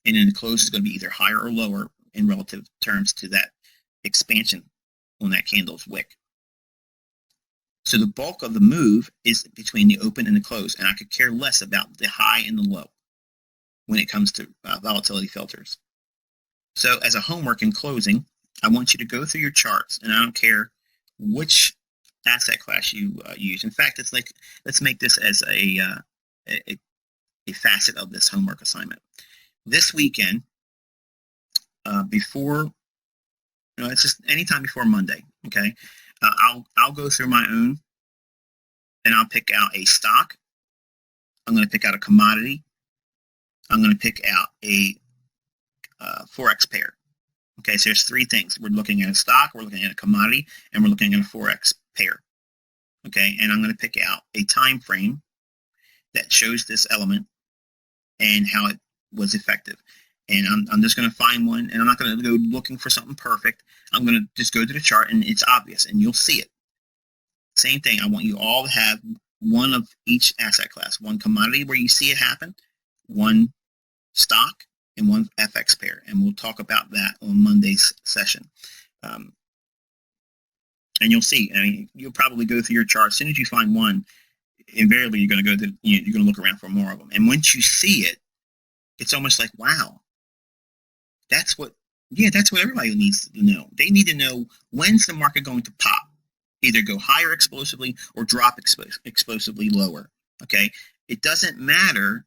And then the close is going to be either higher or lower in relative terms to that expansion on that candle's wick. So the bulk of the move is between the open and the close, and I could care less about the high and the low when it comes to volatility filters. So as a homework in closing, I want you to go through your charts, and I don't care which asset class you use. In fact, let's make this as a facet of this homework assignment. This weekend, before, it's just anytime before Monday, okay? I'll go through my own, and I'll pick out a stock. I'm going to pick out a commodity. I'm going to pick out a Forex pair. Okay, so there's three things. We're looking at a stock, we're looking at a commodity, and we're looking at a Forex pair. Okay, and I'm going to pick out a time frame that shows this element and how it was effective. And I'm just going to find one, and I'm not going to go looking for something perfect. I'm going to just go to the chart, and it's obvious, and you'll see it. Same thing. I want you all to have one of each asset class, one commodity where you see it happen, one stock, and one FX pair. And we'll talk about that on Monday's session. And you'll see. I mean, you'll probably go through your chart. As soon as you find one, invariably you're going to go to, you're going to look around for more of them. And once you see it, it's almost like, wow, that's what everybody needs to know. They need to know, when's the market going to pop, either go higher explosively or drop explosively lower. Okay, it doesn't matter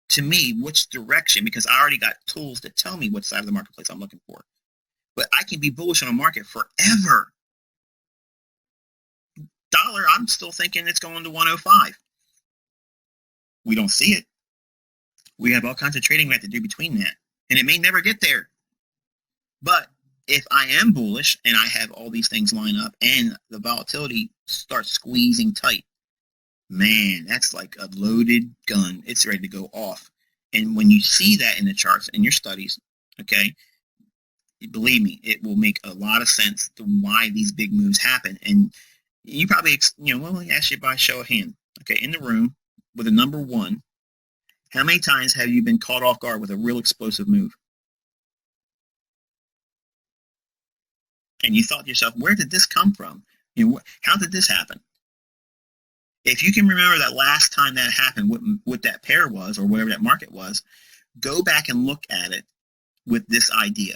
to me which direction, because I already got tools that tell me what side of the marketplace I'm looking for. But I can be bullish on a market forever. Dollar, I'm still thinking it's going to 105. We don't see it. We have all kinds of trading we have to do between that, and it may never get there. But if I am bullish and I have all these things line up and the volatility starts squeezing tight, man, that's like a loaded gun. It's ready to go off. And when you see that in the charts and your studies, okay, believe me, it will make a lot of sense to why these big moves happen. And you probably, let me ask you by show of hand, okay, in the room with a number one, how many times have you been caught off guard with a real explosive move? And you thought to yourself, where did this come from? How did this happen? If you can remember that last time that happened, what that pair was, or whatever that market was, go back and look at it with this idea,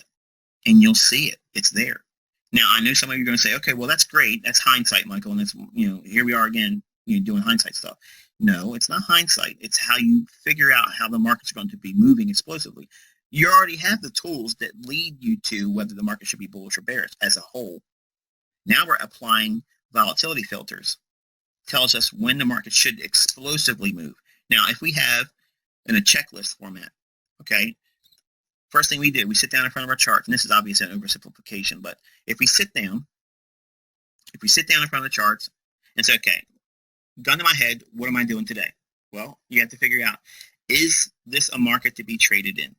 and you'll see it. It's there. Now, I know some of you are going to say, okay, well, that's great. That's hindsight, Michael. And it's, here we are again, doing hindsight stuff. No, it's not hindsight. It's how you figure out how the market's going to be moving explosively. You already have the tools that lead you to whether the market should be bullish or bearish as a whole. Now we're applying volatility filters. Tells us when the market should explosively move. Now, if we have in a checklist format, okay, first thing we do, we sit down in front of our chart, and this is obviously an oversimplification, but if we sit down in front of the charts and say, okay, gun to my head, what am I doing today? Well, you have to figure out, is this a market to be traded in?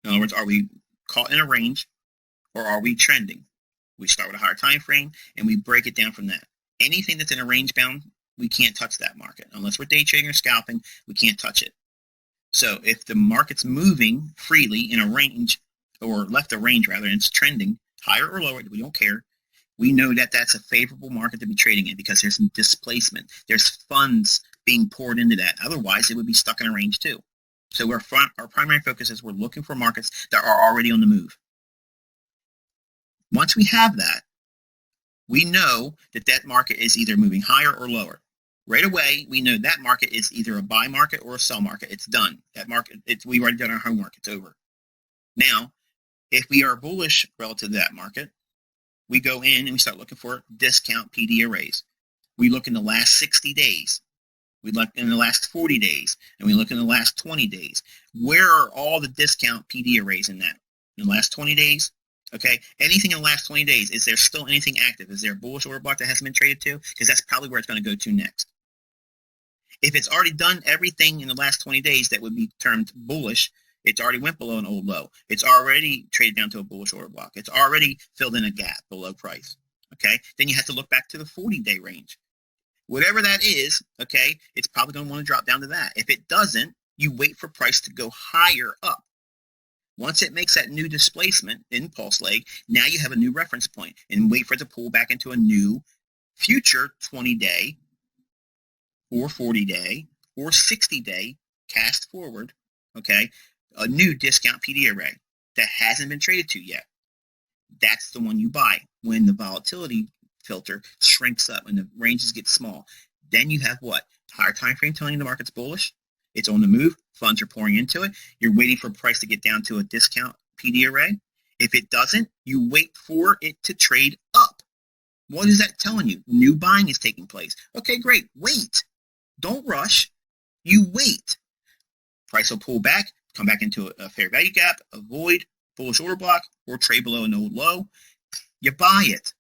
In other words, are we caught in a range, or are we trending? We start with a higher time frame, and we break it down from that. Anything that's in a range bound, we can't touch that market. Unless we're day trading or scalping, we can't touch it. So if the market's moving freely in a range, or left a range rather, and it's trending higher or lower, we don't care. We know that that's a favorable market to be trading in because there's some displacement. There's funds being poured into that. Otherwise, it would be stuck in a range too. So our primary focus is we're looking for markets that are already on the move. Once we have that, we know that that market is either moving higher or lower. Right away, we know that market is either a buy market or a sell market. It's done. That market, we've already done our homework. It's over. Now, if we are bullish relative to that market, we go in and we start looking for discount PD arrays. We look in the last 60 days. We look in the last 40 days. And we look in the last 20 days. Where are all the discount PD arrays in that? In the last 20 days? Okay, anything in the last 20 days, is there still anything active? Is there a bullish order block that hasn't been traded to? Because that's probably where it's going to go to next. If it's already done everything in the last 20 days that would be termed bullish, it's already went below an old low. It's already traded down to a bullish order block. It's already filled in a gap below price. Okay, then you have to look back to the 40-day range. Whatever that is, okay, it's probably going to want to drop down to that. If it doesn't, you wait for price to go higher up. Once it makes that new displacement impulse leg, now you have a new reference point, and wait for it to pull back into a new future 20-day or 40-day or 60-day cast forward, okay, a new discount PD array that hasn't been traded to yet. That's the one you buy when the volatility filter shrinks up and the ranges get small. Then you have what? Higher time frame telling you the market's bullish. It's on the move. Funds are pouring into it. You're waiting for price to get down to a discount PD array. If it doesn't, you wait for it to trade up. What is that telling you? New buying is taking place. Okay, great. Wait. Don't rush. You wait. Price will pull back, come back into a fair value gap, avoid bullish order block, or trade below an old low. You buy it.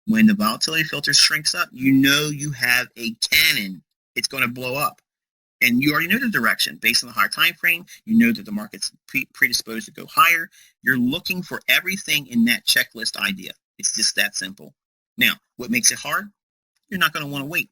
When the volatility filter shrinks up, you know you have a cannon. It's going to blow up. And you already know the direction based on the higher time frame. You know that the market's predisposed to go higher. You're looking for everything in that checklist idea. It's just that simple. Now, what makes it hard? You're not going to want to wait.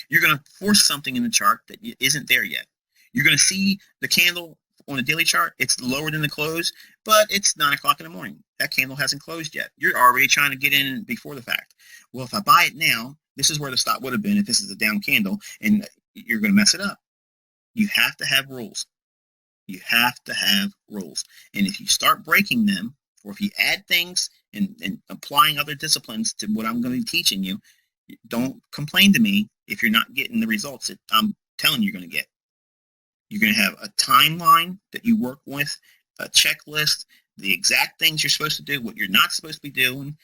You're going to force something in the chart that isn't there yet. You're going to see the candle on the daily chart. It's lower than the close, but it's 9 o'clock in the morning. That candle hasn't closed yet. You're already trying to get in before the fact. Well, if I buy it now, this is where the stop would have been if this is a down candle, and you're going to mess it up. You have to have rules. You have to have rules. And if you start breaking them, or if you add things and applying other disciplines to what I'm going to be teaching you, don't complain to me if you're not getting the results that I'm telling you you're going to get. You're going to have a timeline that you work with, a checklist, the exact things you're supposed to do, what you're not supposed to be doing,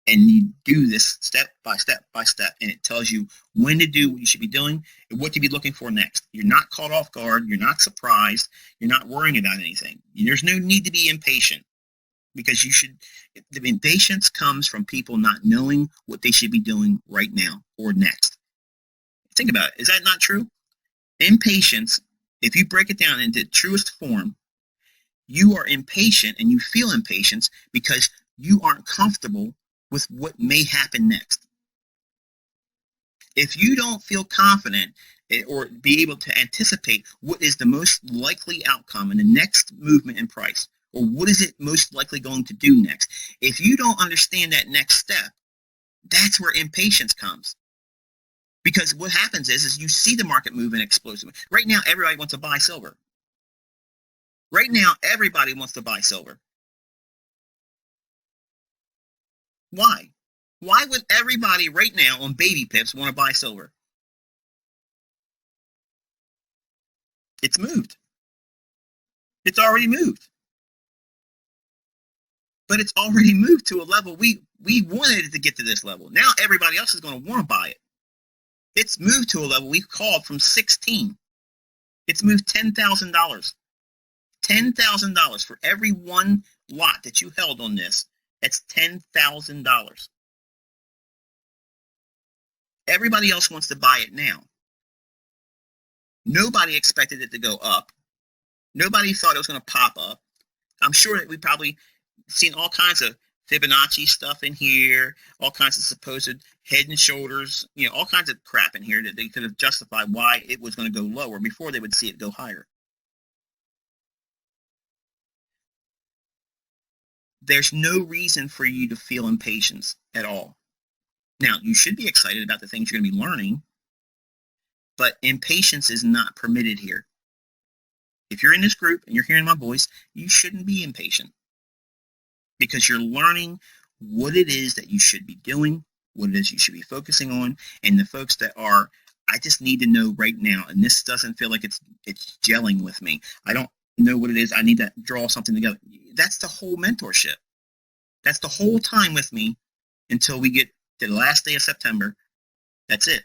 and you do this step by step by step, and it tells you when to do what you should be doing and what to be looking for next. You're not caught off guard. You're not surprised. You're not worrying about anything. There's no need to be impatient, because the impatience comes from people not knowing what they should be doing right now or next. Think about it. Is that not true? Impatience, if you break it down into truest form, you are impatient and you feel impatience because you aren't comfortable with what may happen next. If you don't feel confident or be able to anticipate what is the most likely outcome in the next movement in price, or what is it most likely going to do next, if you don't understand that next step, that's where impatience comes. Because what happens is you see the market moving explosively. Right now, everybody wants to buy silver. Right now, everybody wants to buy silver. Why? Why would everybody right now on baby pips want to buy silver? It's moved. It's already moved. But it's already moved to a level we wanted it to get to this level. Now everybody else is going to want to buy it. It's moved to a level we've called from 16. It's moved $10,000. $10,000 for every one lot that you held on this. That's $10,000. Everybody else wants to buy it now. Nobody expected it to go up. Nobody thought it was going to pop up. I'm sure that we probably seen all kinds of Fibonacci stuff in here, all kinds of supposed head and shoulders, all kinds of crap in here that they could have justified why it was going to go lower before they would see it go higher. There's no reason for you to feel impatience at all. Now, you should be excited about the things you're going to be learning, but impatience is not permitted here. If you're in this group and you're hearing my voice, you shouldn't be impatient, because you're learning what it is that you should be doing, what it is you should be focusing on, and the folks that are, I just need to know right now, and this doesn't feel like it's gelling with me. I don't know what it is. I need to draw something together. That's the whole mentorship. That's the whole time with me until we get to the last day of September. That's it.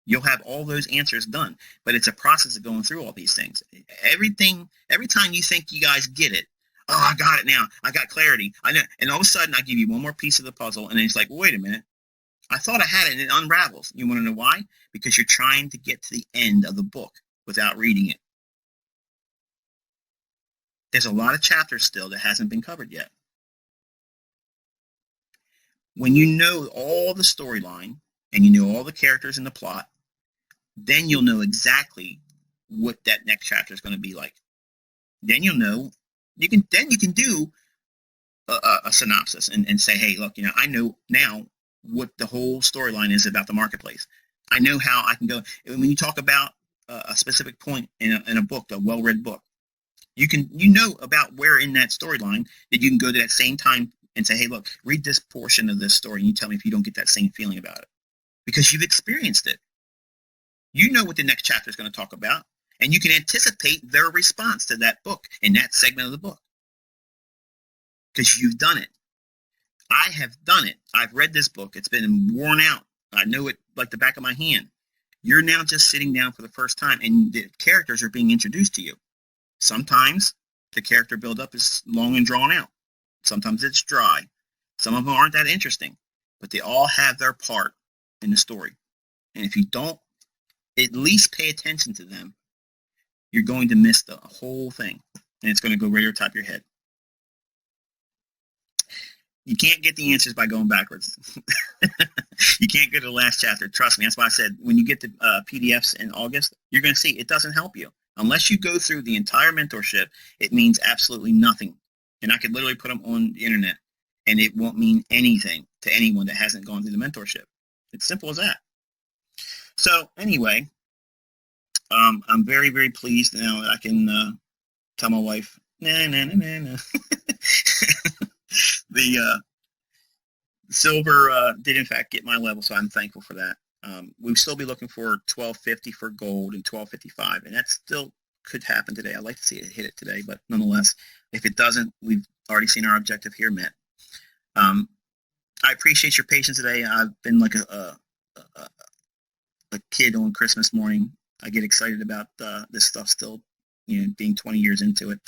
You'll have all those answers done, but it's a process of going through all these things. Every time you think you guys get it, oh, I got it now. I got clarity. I know. And all of a sudden, I give you one more piece of the puzzle, and then it's like, wait a minute. I thought I had it, and it unravels. You want to know why? Because you're trying to get to the end of the book without reading it. There's a lot of chapters still that hasn't been covered yet. When you know all the storyline and you know all the characters in the plot, then you'll know exactly what that next chapter is going to be like. Then you'll know. You can do a synopsis and say, hey, look, I know now what the whole storyline is about the marketplace. I know how I can go. When you talk about a specific point in a book, a well-read book, you know about where in that storyline that you can go to that same time and say, hey, look, read this portion of this story, and you tell me if you don't get that same feeling about it, because you've experienced it. You know what the next chapter is going to talk about, and you can anticipate their response to that book in that segment of the book because you've done it. I have done it. I've read this book. It's been worn out. I know it like the back of my hand. You're now just sitting down for the first time, and the characters are being introduced to you. Sometimes the character build-up is long and drawn out. Sometimes it's dry. Some of them aren't that interesting, but they all have their part in the story. And if you don't at least pay attention to them, you're going to miss the whole thing, and it's going to go right over top of your head. You can't get the answers by going backwards. You can't go to the last chapter. Trust me. That's why I said when you get the PDFs in August, you're going to see it doesn't help you. Unless you go through the entire mentorship, it means absolutely nothing. And I could literally put them on the internet, and it won't mean anything to anyone that hasn't gone through the mentorship. It's simple as that. So anyway, I'm very, very pleased now that I can tell my wife, nah. The silver did in fact get my level, so I'm thankful for that. We'll still be looking for 1250 for gold and 1255, and that still could happen today. I'd like to see it hit it today, but nonetheless, if it doesn't, we've already seen our objective here met. I appreciate your patience today. I've been like a kid on Christmas morning. I get excited about this stuff still, being 20 years into it.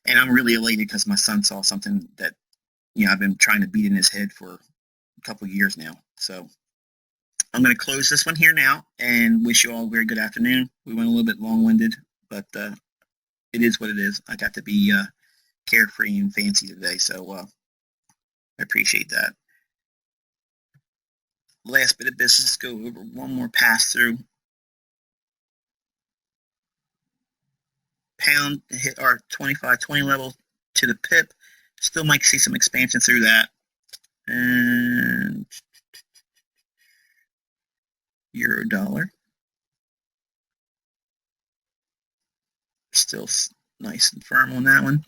And I'm really elated because my son saw something that, I've been trying to beat in his head for a couple of years now. So I'm going to close this one here now and wish you all a very good afternoon. We went a little bit long-winded, but it is what it is. I got to be carefree and fancy today, so I appreciate that. Last bit of business, go over one more pass-through. Pound hit our 25.20 level to the pip. Still might see some expansion through that. And euro dollar. Still nice and firm on that one.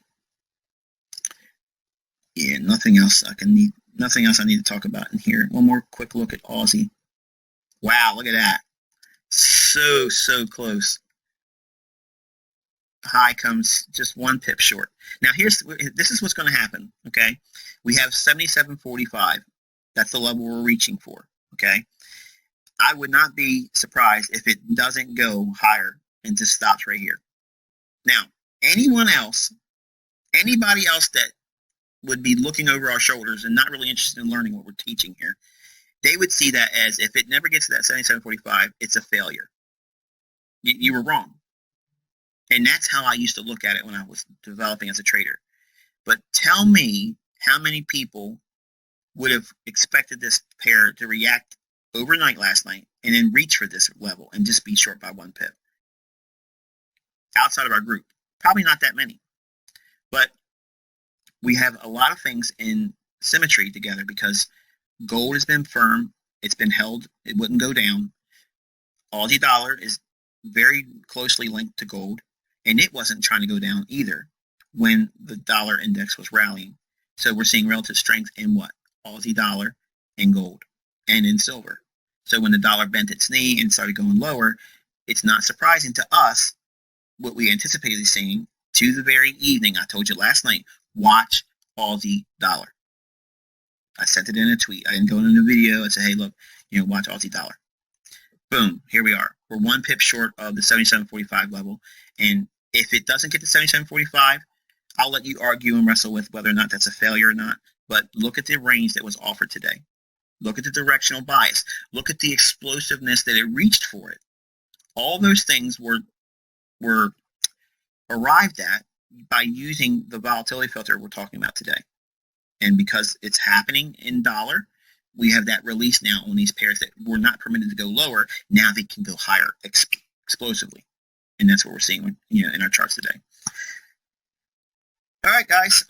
Yeah, nothing else I need to talk about in here. One more quick look at Aussie. Wow, look at that. So close. High comes just one pip short. Now this is what's going to happen. Okay, we have 77.45. That's the level we're reaching for. Okay, I would not be surprised if it doesn't go higher and just stops right here. Now, anybody else that would be looking over our shoulders and not really interested in learning what we're teaching here, they would see that as if it never gets to that 77.45, it's a failure. You were wrong. And that's how I used to look at it when I was developing as a trader. But tell me how many people would have expected this pair to react overnight last night and then reach for this level and just be short by one pip. Outside of our group, probably not that many. But we have a lot of things in symmetry together because gold has been firm. It's been held. It wouldn't go down. Aussie dollar is very closely linked to gold. And it wasn't trying to go down either when the dollar index was rallying. So we're seeing relative strength in what? Aussie dollar and gold and in silver. So when the dollar bent its knee and started going lower, it's not surprising to us what we anticipated seeing to the very evening. I told you last night, watch Aussie dollar. I sent it in a tweet. I didn't go in a video and say, hey, look, watch Aussie dollar. Boom, here we are. We're one pip short of the 77.45 level. And if it doesn't get to 77.45, I'll let you argue and wrestle with whether or not that's a failure or not, but look at the range that was offered today. Look at the directional bias. Look at the explosiveness that it reached for it. All those things were arrived at by using the volatility filter we're talking about today. And because it's happening in dollar, we have that release now on these pairs that were not permitted to go lower. Now they can go higher explosively. And that's what we're seeing in our charts today. All right, guys.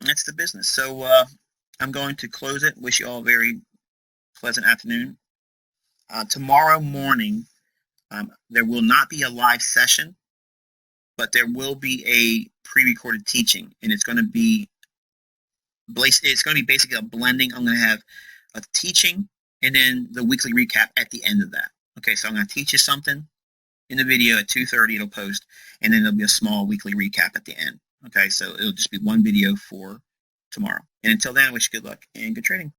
That's the business. So I'm going to close it. Wish you all a very pleasant afternoon. Tomorrow morning, there will not be a live session, but there will be a pre-recorded teaching, and it's going to be basically a blending. I'm going to have a teaching and then the weekly recap at the end of that. Okay, so I'm going to teach you something in the video at 2:30. It'll post, and then there'll be a small weekly recap at the end. Okay, so it'll just be one video for tomorrow. And until then, I wish you good luck and good trading.